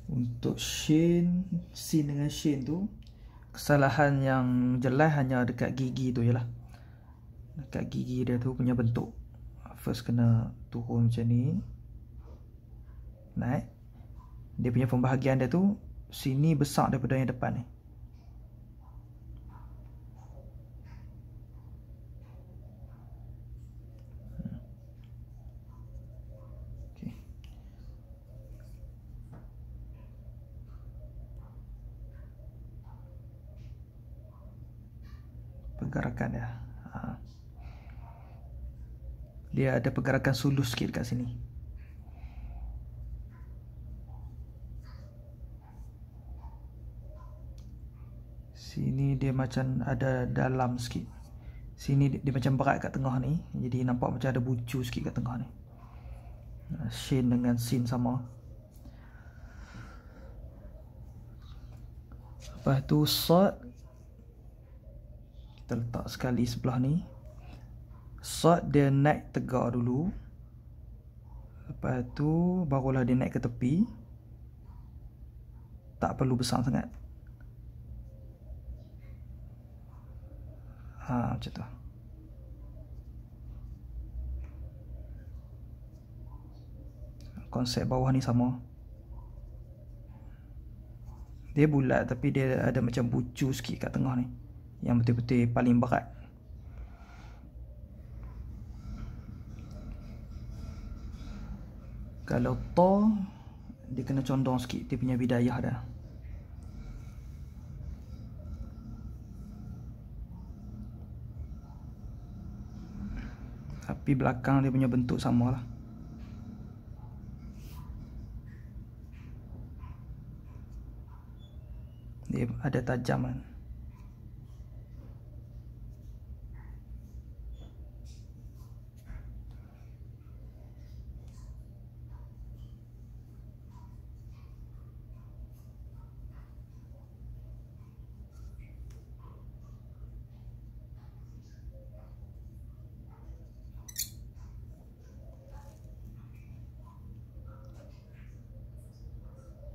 Untuk Shin dengan Shin tu, kesalahan yang jelas hanya dekat gigi tu je lah. Dekat gigi dia tu punya bentuk. First kena turun macam ni, naik. Dia punya pembahagian dia tu sini besar daripada yang depan ni. Pergerakan dia, dia ada pergerakan sulus sikit kat sini. Sini dia macam ada dalam sikit. Sini dia macam berat kat tengah ni, jadi nampak macam ada bucu sikit kat tengah ni. Shin dengan Sin sama. Lepas tu Sod, kita letak sekali sebelah ni. Sod dia naik tegak dulu, lepas tu barulah dia naik ke tepi. Tak perlu besar sangat. Macam tu. Konsep bawah ni sama. Dia bulat tapi dia ada macam bucu sikit kat tengah ni, yang betul-betul paling berat. Kalau To, dia kena condong sikit dia punya bidayah dah. Tapi belakang dia punya bentuk sama lah. Dia ada tajam kan.